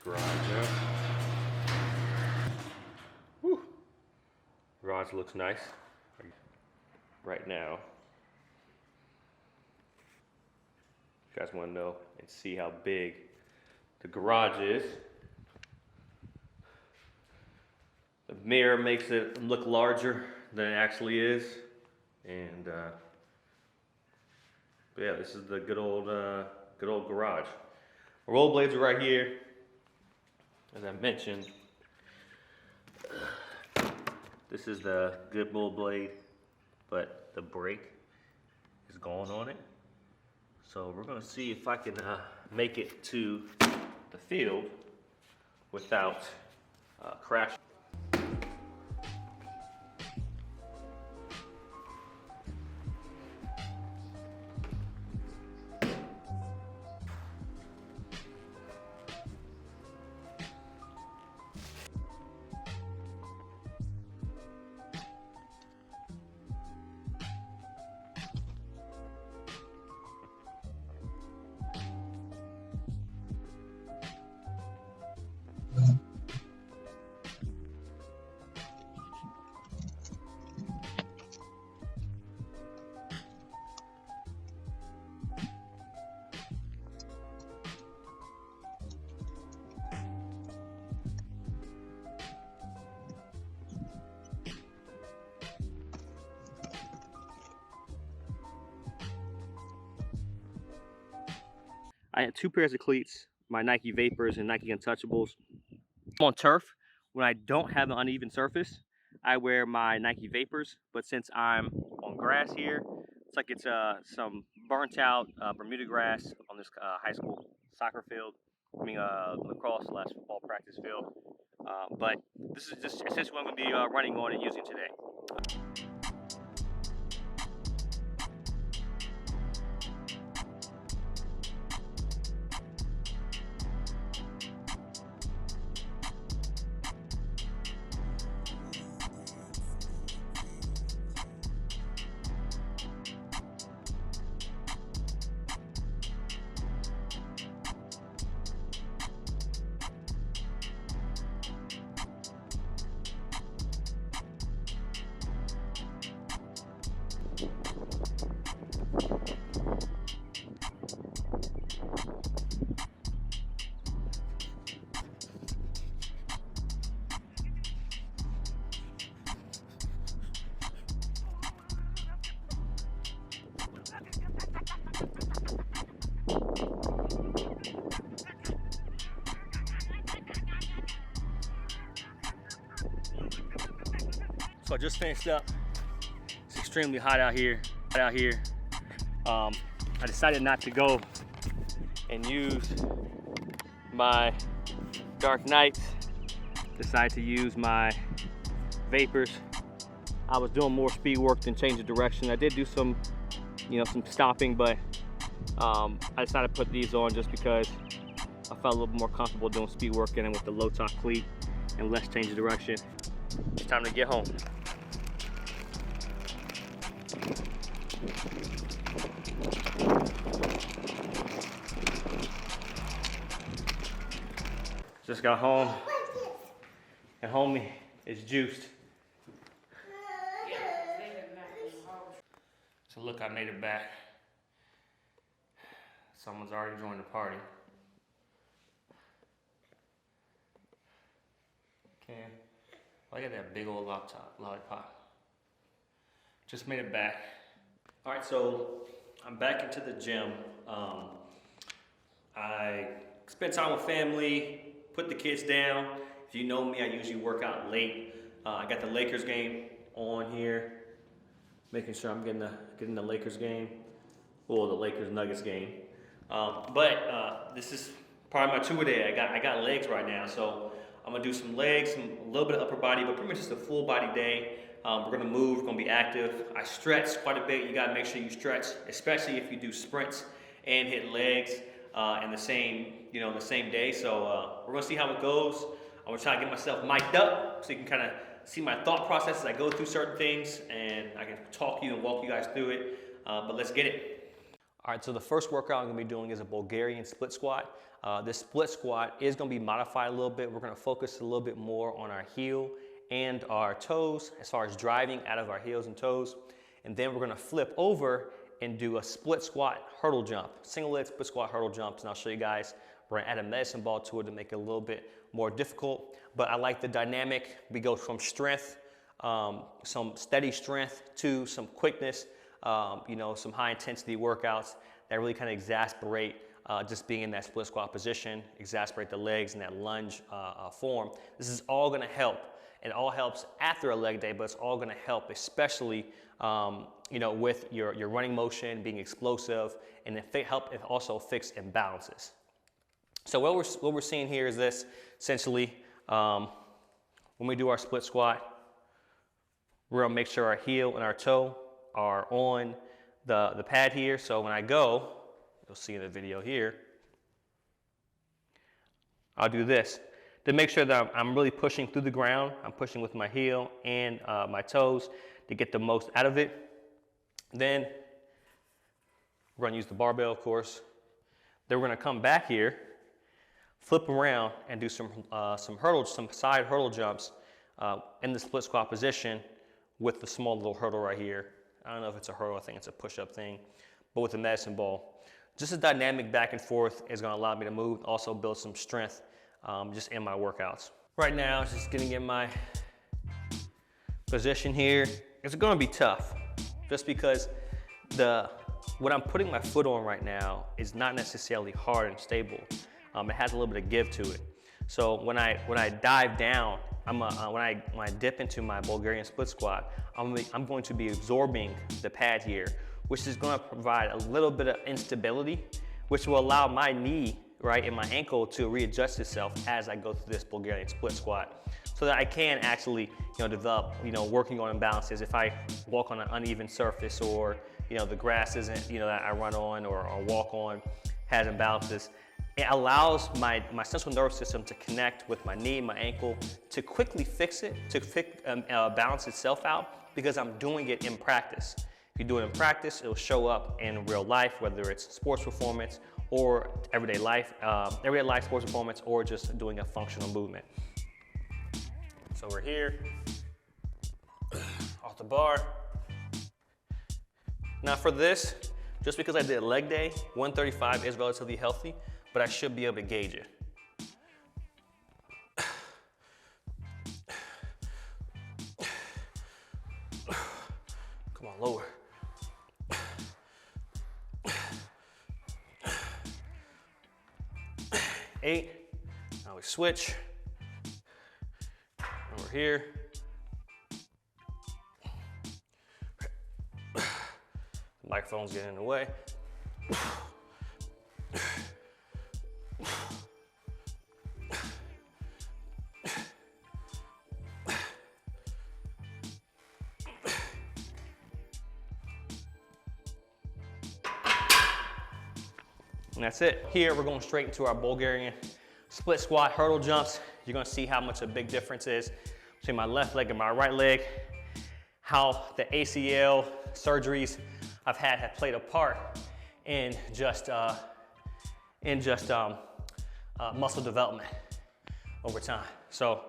Garage now. Whew. Garage looks nice right now. You guys want to know and see how big the garage is. The mirror makes it look larger than it actually is, and yeah, this is the good old garage. Rollerblades are right here, as I mentioned. This is the good rollerblade, but the brake is gone on it. So we're gonna see if I can make it to the field without crashing. I had two pairs of cleats, my Nike Vapors and Nike Untouchables. On turf, when I don't have an uneven surface, I wear my Nike Vapors, but since I'm on grass here, it's like it's some burnt out Bermuda grass on this high school soccer field, lacrosse / football practice field. But this is just essentially what I'm going to be running on and using today. So I just finished up. It's extremely hot out here. I decided not to go and use my Dark Knights. Decided to use my Vapors. I was doing more speed work than change of direction. I did do some stopping, but I decided to put these on just because I felt a little more comfortable doing speed work and with the low top cleat and less change of direction. It's time to get home. Just got home, and homie is juiced. So look, I made it back. Someone's already joined the party. Okay, look at that big old lollipop. Just made it back. All right, so I'm back into the gym. I spent time with family, put the kids down. If you know me, I usually work out late. I got the Lakers game on here, making sure I'm getting the Lakers game, or the Lakers Nuggets game. But this is probably my tour day. I got legs right now, so I'm gonna do some legs, a little bit of upper body, but pretty much just a full body day. We're gonna move, we're gonna be active. I stretch quite a bit. You gotta make sure you stretch, especially if you do sprints and hit legs in the same day. So we're gonna see how it goes. I'm gonna try to get myself mic'd up so you can kind of see my thought process as I go through certain things, and I can talk to you and walk you guys through it. But let's get it. All right, so the first workout I'm gonna be doing is a Bulgarian split squat. This split squat is gonna be modified a little bit. We're gonna focus a little bit more on our heel and our toes, as far as driving out of our heels and toes. And then we're gonna flip over and do a split squat hurdle jump, single leg split squat hurdle jumps, and I'll show you guys. We're gonna add a medicine ball to it to make it a little bit more difficult, but I like the dynamic. We go from strength, some steady strength, to some quickness, you know, some high intensity workouts that really kind of exasperate just being in that split squat position, exasperate the legs in that lunge form. This is all gonna help. It all helps after a leg day, but it's all gonna help, especially you know, with your running motion, being explosive, and then help it also fix imbalances. So what we're seeing here is this, essentially, when we do our split squat, we're gonna make sure our heel and our toe are on the pad here. So when I go, you'll see in the video here, I'll do this to make sure that I'm really pushing through the ground. I'm pushing with my heel and my toes to get the most out of it. Then we're gonna use the barbell, of course. Then we're gonna come back here, flip around, and do some hurdles, some side hurdle jumps in the split squat position with the small little hurdle right here. I don't know if it's a hurdle, I think it's a push-up thing, but with the medicine ball. Just a dynamic back and forth is gonna allow me to move, also build some strength just in my workouts. Right now, just getting in my position here. It's gonna be tough, just because what I'm putting my foot on right now is not necessarily hard and stable. It has a little bit of give to it. So when I dive down, when I dip into my Bulgarian split squat, I'm going to be absorbing the pad here, which is going to provide a little bit of instability, which will allow my knee, right, and my ankle to readjust itself as I go through this Bulgarian split squat, so that I can actually, develop, working on imbalances. If I walk on an uneven surface, or the grass isn't, that I run on or walk on has imbalances, it allows my central nervous system to connect with my knee, my ankle, to quickly fix it, to balance itself out, because I'm doing it in practice. If you do it in practice, it'll show up in real life, whether it's sports performance or everyday life sports performance, or just doing a functional movement. So we're here, off the bar. Now for this, just because I did a leg day, 135 is relatively healthy, but I should be able to gauge it. Come on, lower. Eight. Now we switch. Over here. The microphone's getting in the way. And that's it. Here, we're going straight into our Bulgarian split squat hurdle jumps. You're gonna see how much a big difference is between my left leg and my right leg, how the ACL surgeries I've had have played a part in just muscle development over time. So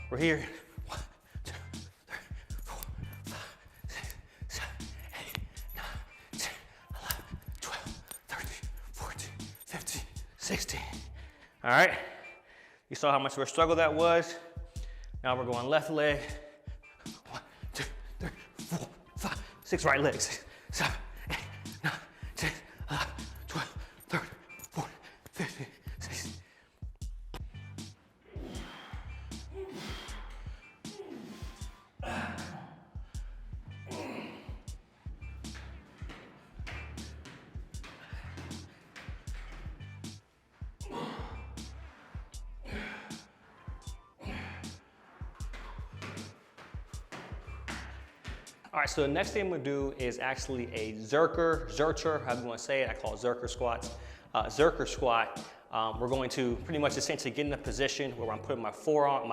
we're here. 1, 2, 3, 4, 5, 6, 7, 8, 9, 10, 11, 12, 13, 14, 15, 16. All right. You saw how much of a struggle that was. Now we're going left leg. 1, 2, 3, 4, 5, 6 right legs. 7, 8, 9, 10, 11, 12, 13, 14, 15, 16. All right, so the next thing I'm gonna do is actually a Zercher, however you wanna say it. I call it Zercher squats. Zercher squat, we're going to pretty much essentially get in a position where I'm putting my forearms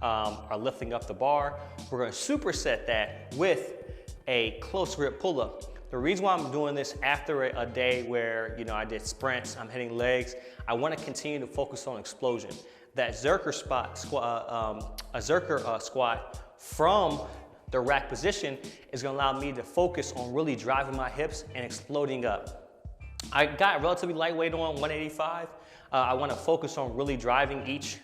are lifting up the bar. We're gonna superset that with a close grip pull-up. The reason why I'm doing this after a day where, you know, I did sprints, I'm hitting legs, I want to continue to focus on explosion. That Zerker squat from the rack position is going to allow me to focus on really driving my hips and exploding up. I got relatively lightweight on 185. I want to focus on really driving at each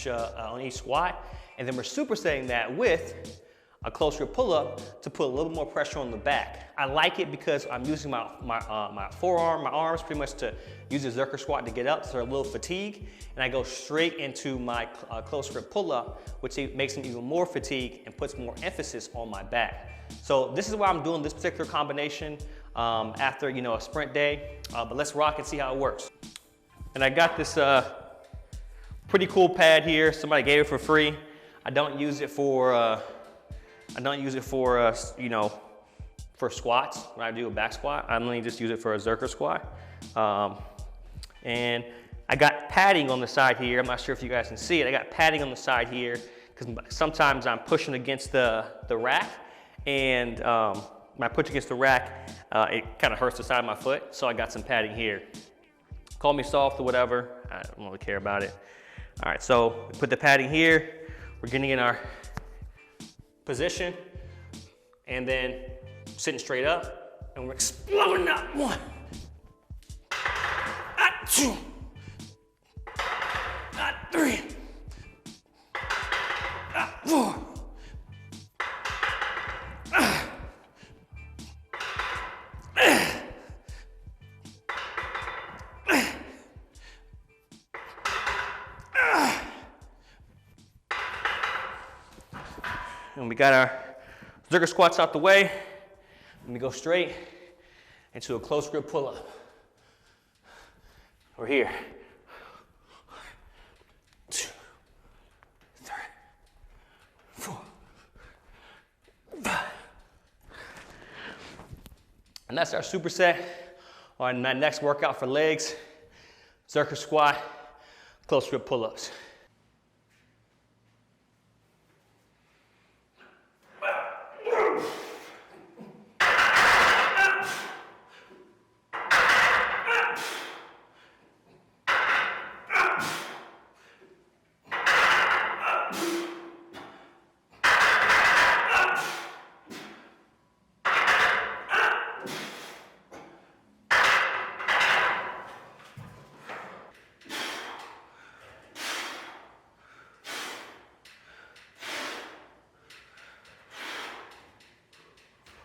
on each squat, and then we're supersetting that with a close grip pull-up to put a little bit more pressure on the back. I like it because I'm using my forearm, my arms pretty much to use the Zerker squat to get up, so they're a little fatigued, and I go straight into my close grip pull-up, which makes them even more fatigued and puts more emphasis on my back. So this is why I'm doing this particular combination after, you know, a sprint day, but let's rock and see how it works. And I got this pretty cool pad here. Somebody gave it for free. I don't use it for you know, for squats when I do a back squat. I only just use it for a Zerker squat. And I got padding on the side here. I'm not sure if you guys can see it. I got padding on the side here because sometimes I'm pushing against the rack, and when I push against the rack, it kind of hurts the side of my foot. So I got some padding here. Call me soft or whatever. I don't really care about it. All right, so we put the padding here. We're getting in our position, and then sitting straight up, and we're exploding up. 1, 2, 3, 4. And we got our Zerker squats out the way, and we go straight into a close grip pull-up. We're here. 2, 3, 4, 5. And that's our superset on that next workout for legs. Zerker squat, close grip pull-ups.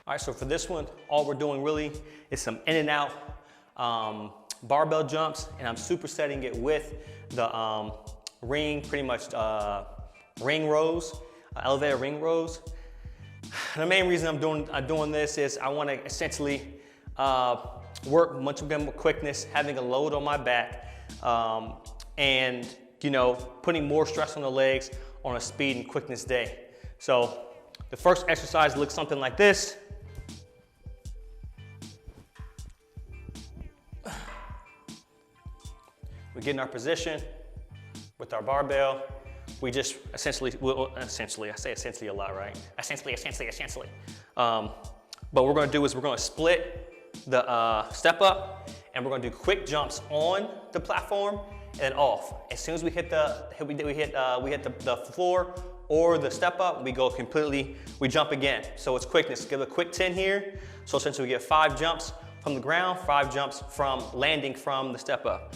All right, so for this one, all we're doing really is some in and out barbell jumps, and I'm supersetting it with the ring, pretty much ring rows, elevated ring rows. And the main reason I'm doing this is I want to essentially work much more quickness, having a load on my back, and you know, putting more stress on the legs on a speed and quickness day. So the first exercise looks something like this. We get in our position with our barbell. We just essentially, I say essentially a lot, right? Essentially. But what we're gonna do is we're gonna split the step up, and we're gonna do quick jumps on the platform and off. As soon as we hit the floor or the step up, we jump again. So it's quickness. Give a quick 10 here. So essentially we get 5 jumps from the ground, 5 jumps from landing from the step up.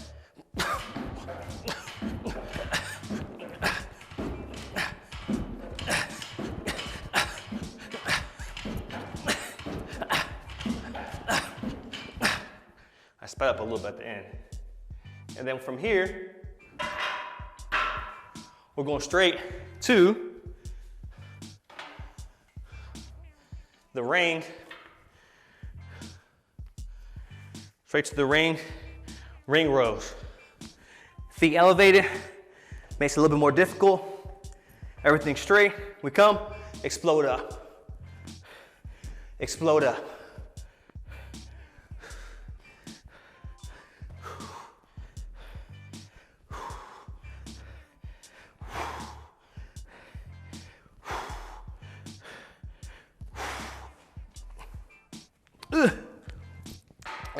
I sped up a little bit at the end. And then from here, we're going straight to the ring. Straight to the ring rows. Feet elevated, makes it a little bit more difficult. Everything straight, we come, explode up. Explode up.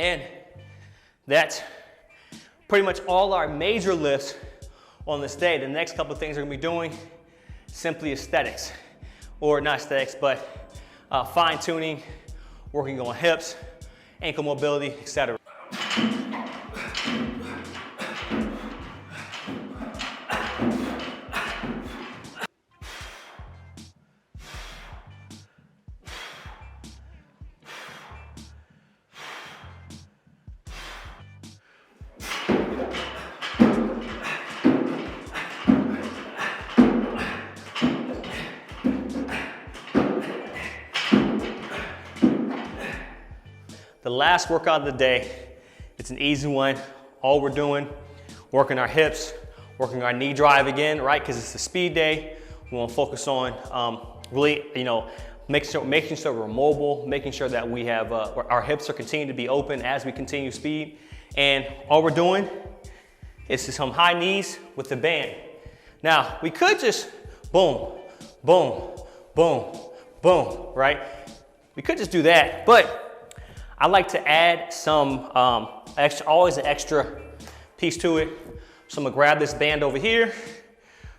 And that's pretty much all our major lifts on this day. The next couple of things we're gonna be doing, simply aesthetics, or not aesthetics, but fine tuning, working on hips, ankle mobility, etc. The last workout of the day, it's an easy one. All we're doing, working our hips, working our knee drive again, right? Because it's a speed day. We want to focus on really, making sure we're mobile, making sure that we have our hips are continuing to be open as we continue speed. And all we're doing is some high knees with the band. Now, we could just boom, boom, boom, boom, right? We could just do that, but I like to add some, always an extra piece to it. So I'm gonna grab this band over here,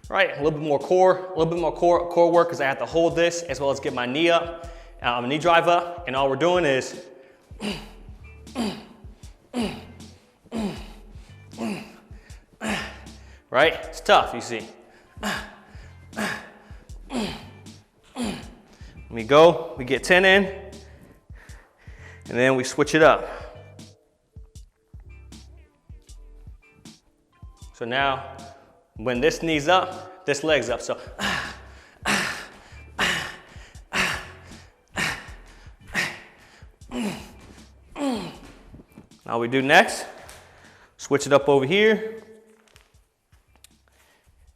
right? A little bit more core work because I have to hold this as well as get my knee up, knee drive up. And all we're doing is, right? It's tough, you see. We go, we get 10 in, and then we switch it up. So now, when this knee's up, this leg's up. So, now we do next, switch it up over here.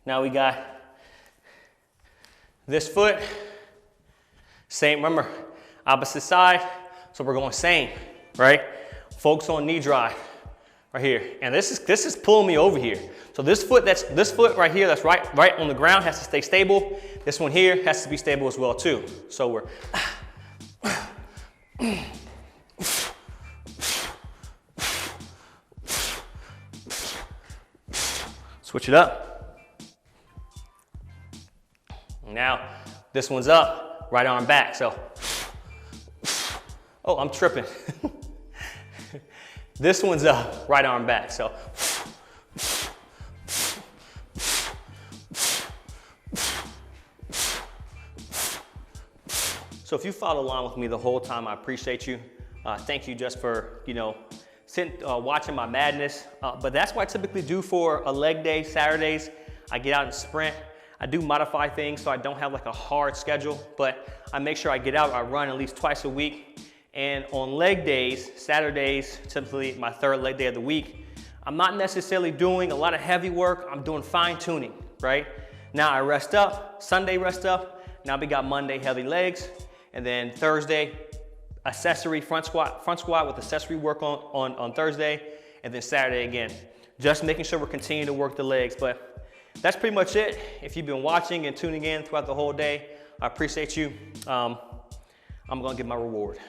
Now we got this foot, same, remember, opposite side. So we're going same, right? Focus on knee drive right here. And this is pulling me over here. So this foot right here that's right on the ground has to stay stable. This one here has to be stable as well too. So we're switch it up. Now this one's up, right arm back. So oh, I'm tripping. This one's up, right arm back. So, if you follow along with me the whole time, I appreciate you. Thank you just for, watching my madness. But that's what I typically do for a leg day, Saturdays. I get out and sprint. I do modify things so I don't have like a hard schedule, but I make sure I get out, I run at least twice a week. And on leg days, Saturdays, typically my third leg day of the week, I'm not necessarily doing a lot of heavy work, I'm doing fine tuning, right? Now I rest up, Sunday rest up, now we got Monday heavy legs, and then Thursday, accessory front squat with accessory work on Thursday, and then Saturday again. Just making sure we're continuing to work the legs, but that's pretty much it. If you've been watching and tuning in throughout the whole day, I appreciate you. I'm gonna get my reward.